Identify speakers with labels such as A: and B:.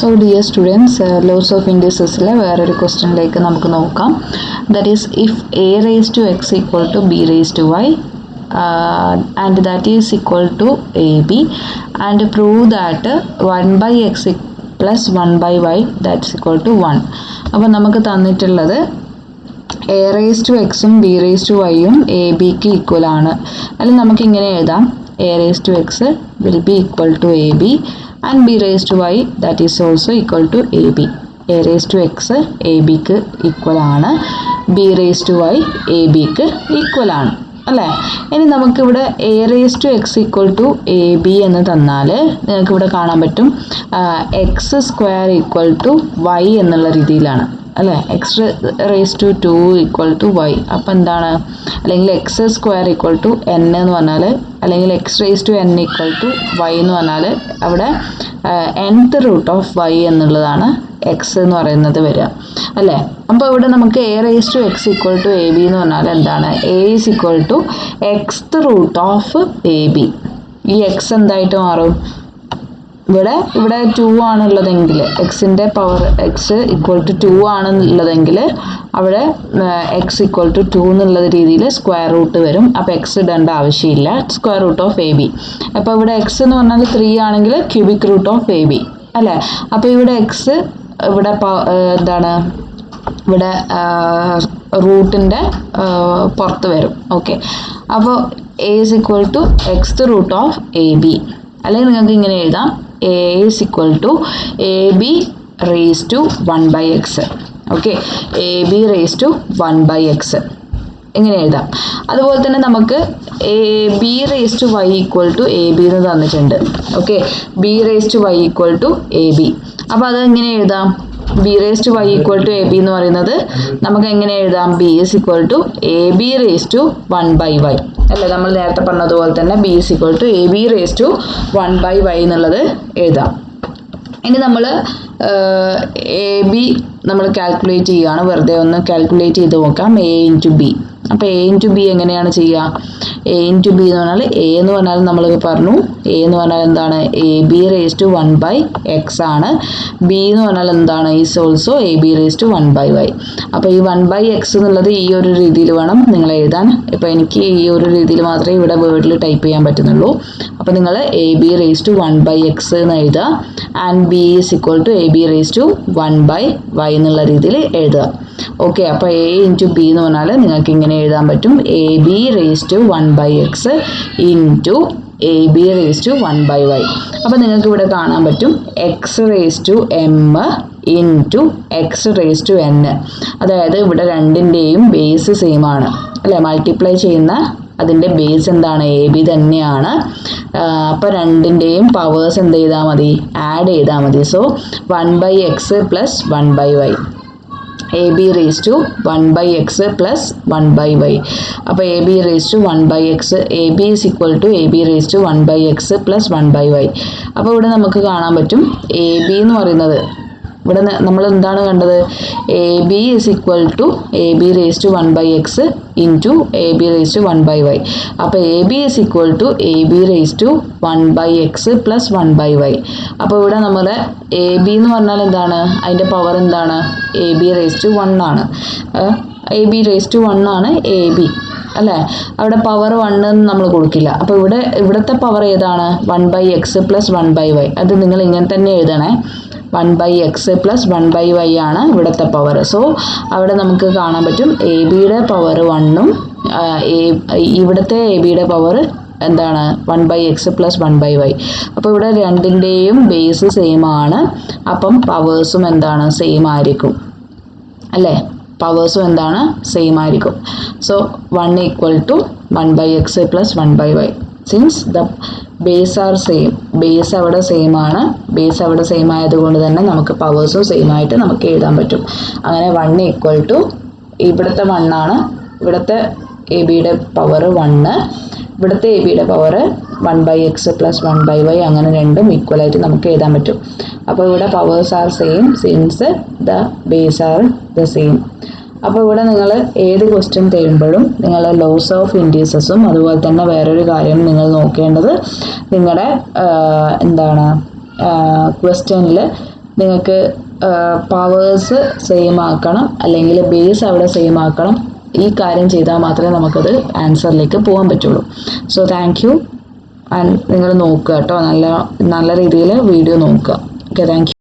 A: So dear students, laws of indices വേറൊരു ക്വസ്റ്റ്യനിലേക്ക് നമുക്ക് നോക്കാം. That is, if a raised to x equal to b raised to y and that is equal to ab, and prove that 1 by x plus 1 by y that's equal to 1. അപ്പോൾ നമുക്ക് തന്നിട്ടുള്ളത് a raised to x ഉം b raised to y ഉം abക്ക് equal ആണ്. അല്ലെങ്കിൽ നമുക്ക് ഇങ്ങനെ എഴുതാം, a raised to x will be equal to ab and b raised to y that is also equal to ab. a raised to x abക്ക് equal ആണ്, b raised to y abക്ക് equal ആണ് അല്ലേ. ഇനി നമുക്കിവിടെ a raised to x equal to ab എന്ന് തന്നാൽ നിങ്ങൾക്കിവിടെ കാണാൻ പറ്റും x square equal to y എന്നുള്ള രീതിയിലാണ് അല്ലേ. X raise to 2 equal to y. അപ്പം എന്താണ്, അല്ലെങ്കിൽ x square equal to n എന്ന് പറഞ്ഞാൽ, അല്ലെങ്കിൽ x raise to n equal to y എന്ന് പറഞ്ഞാൽ അവിടെ nth റൂട്ട് ഓഫ് വൈ എന്നുള്ളതാണ് എക്സ് എന്ന് പറയുന്നത് വരിക അല്ലേ. അപ്പോൾ ഇവിടെ നമുക്ക് a raise to x equal to A B എന്ന് പറഞ്ഞാൽ എന്താണ്, a is equal to xth root of A B. ഈ എക്സ് എന്തായിട്ട് മാറും, ഇവിടെ 2 ആണുള്ളതെങ്കിൽ, എക്സിൻ്റെ പവർ എക്സ് ഈക്വൽ ടു 2 ആണെന്നുള്ളതെങ്കിൽ അവിടെ എക്സ് ഈക്വൽ ടു 2 എന്നുള്ള രീതിയിൽ സ്ക്വയർ റൂട്ട് വരും. അപ്പോൾ എക്സ് ഇടേണ്ട ആവശ്യമില്ല, square root of A B. അപ്പോൾ ഇവിടെ എക്സ് എന്ന് പറഞ്ഞാൽ 3 ആണെങ്കിൽ cubic root of A B അല്ലേ. അപ്പോൾ ഇവിടെ എക്സ് ഇവിടെ എന്താണ്, ഇവിടെ റൂട്ടിൻ്റെ പുറത്ത് വരും. ഓക്കെ, അപ്പോൾ a is equal to xth root of A b. അല്ലെങ്കിൽ നിങ്ങൾക്ക് ഇങ്ങനെ എഴുതാം, a is equal to A B raise to 1 by x. Okay, a B raise to 1 by x ഇങ്ങനെ എഴുതാം. അതുപോലെ തന്നെ നമുക്ക് a B raise to y equal to A B എന്ന് തന്നിട്ടുണ്ട്. Okay, b raise to y equal to A B. അപ്പോൾ അത് എങ്ങനെ എഴുതാം, b raise to y equal to A B എന്ന് പറയുന്നത് നമുക്ക് എങ്ങനെ എഴുതാം, B is equal to A B raise to 1 by y അല്ലേ. നമ്മൾ നേരത്തെ പറഞ്ഞതുപോലെ തന്നെ B is equal to A B raise to 1 by y എന്നുള്ളത് എഴുതാം. ഇനി നമ്മൾ എ ബി നമ്മൾ കാൽക്കുലേറ്റ് ചെയ്യുകയാണ്, വെറുതെ ഒന്ന് കാൽക്കുലേറ്റ് ചെയ്ത് നോക്കാം. A into B. അപ്പോൾ എ ഇൻറ്റു ബി എങ്ങനെയാണ് ചെയ്യുക, എ ഇൻറ്റു ബി എന്ന് പറഞ്ഞാൽ എ എന്ന് പറഞ്ഞാൽ നമ്മൾ പറഞ്ഞു, എ എന്ന് പറഞ്ഞാൽ എന്താണ്, A B raise to 1 by x ആണ്. ബി എന്ന് പറഞ്ഞാൽ എന്താണ്, is also A B raise to 1 by y. അപ്പോൾ ഈ 1 by x എന്നുള്ളത് ഈ ഒരു രീതിയിൽ വേണം നിങ്ങൾ എഴുതാൻ. ഇപ്പോൾ എനിക്ക് ഈ ഒരു രീതിയിൽ മാത്രമേ ഇവിടെ വേർഡിൽ ടൈപ്പ് ചെയ്യാൻ പറ്റുന്നുള്ളൂ. അപ്പോൾ നിങ്ങൾ A B raise to 1 by x എന്ന് എഴുതുക, and B is equal to A B raise to 1 by y എന്നുള്ള രീതിയിൽ എഴുതുക. ഓക്കെ, അപ്പോൾ എ ഇൻറ്റു ബി എന്ന് പറഞ്ഞാൽ നിങ്ങൾക്ക് ഇങ്ങനെ എഴുതാൻ പറ്റും, A B raise to 1 by x into A B raise to 1 by y. അപ്പോൾ നിങ്ങൾക്ക് ഇവിടെ കാണാൻ പറ്റും X raise to M into X raise to N. അതായത് ഇവിടെ രണ്ടിൻ്റെയും ബേസ് സെയിം ആണ് അല്ലേ. മൾട്ടിപ്ലൈ ചെയ്യുന്ന അതിൻ്റെ ബേസ് എന്താണ്, എ ബി തന്നെയാണ്. അപ്പോൾ രണ്ടിൻ്റെയും പവേഴ്സ് എന്ത് ചെയ്താൽ മതി, ആഡ് ചെയ്താൽ മതി. So 1 by x plus 1 by y, A B raise to 1 by x plus 1 by y. അപ്പോൾ A B raise to 1 by x, A B is equal to A B raise to 1 by x plus 1 by y. അപ്പോൾ ഇവിടെ നമുക്ക് കാണാൻ പറ്റും A B എന്ന് പറയുന്നത്, ഇവിടെ നമ്മൾ എന്താണ് കണ്ടത്, A B is equal to A B raise to 1 by x into A B raise to 1 by y. അപ്പോൾ A B is equal to A B raise to 1 by x plus 1 by y. അപ്പോൾ ഇവിടെ നമ്മൾ A B എന്ന് പറഞ്ഞാൽ എന്താണ്, അതിൻ്റെ power എന്താണ്, A B raise to 1 ആണ്. എ ബി റേസ് ടു 1 ആണ് എ ബി അല്ലേ. അവിടെ പവർ 1 എന്ന് നമ്മൾ കൊടുക്കില്ല. അപ്പോൾ ഇവിടുത്തെ പവർ ഏതാണ്, 1 by x plus 1 by y. അത് നിങ്ങൾ ഇങ്ങനെ തന്നെ എഴുതണേ, 1 by x plus 1 by y ആണ് ഇവിടുത്തെ പവർ. സോ അവിടെ നമുക്ക് കാണാൻ പറ്റും എ ബിയുടെ പവർ 1ഉം ഇവിടുത്തെ എ ബിയുടെ പവർ എന്താണ്, 1 by x plus 1 by y. അപ്പോൾ ഇവിടെ രണ്ടിൻ്റെയും ബേസ് സെയിം ആണ്, അപ്പം പവേഴ്സും എന്താണ്, സെയിം ആയിരിക്കും അല്ലേ. പവേഴ്സും എന്താണ്, സെയിം ആയിരിക്കും. So 1 equal to 1 by x plus 1 by y. Since the base are same, base അവിടെ സെയിം ആണ്, ബേസ് അവിടെ സെയിം ആയതുകൊണ്ട് തന്നെ നമുക്ക് പവേഴ്സും സെയിം ആയിട്ട് നമുക്ക് എഴുതാൻ പറ്റും. അങ്ങനെ 1 ഈക്വൽ ടു ഇവിടുത്തെ 1 ആണ്, ഇവിടുത്തെ എ ബിയുടെ പവർ 1, ഇവിടുത്തെ എ ബിയുടെ power 1 by x plus 1 by y. അങ്ങനെ രണ്ടും ഈക്വൽ ആയിട്ട് നമുക്ക് എഴുതാൻ പറ്റും. അപ്പോൾ ഇവിടെ powers are same since the base are the same. അപ്പോൾ ഇവിടെ നിങ്ങൾ ഏത് ക്വസ്റ്റ്യൻ ചെയ്യുമ്പോഴും നിങ്ങൾ ലോസ് ഓഫ് ഇൻഡീസസും അതുപോലെ തന്നെ വേറൊരു കാര്യം നിങ്ങൾ നോക്കേണ്ടത്, നിങ്ങളുടെ എന്താണ് ക്വസ്റ്റ്യനിൽ നിങ്ങൾക്ക് പവേഴ്സ് സെയിം ആക്കണം, അല്ലെങ്കിൽ ബേസ് അവിടെ സെയിം ആക്കണം. ഈ കാര്യം ചെയ്താൽ മാത്രമേ നമുക്കത് ആൻസറിലേക്ക് പോകാൻ പറ്റുള്ളൂ. So thank you. നിങ്ങൾ നോക്കുക കേട്ടോ, നല്ല രീതിയിൽ വീഡിയോ നോക്കുക. Okay, thank you.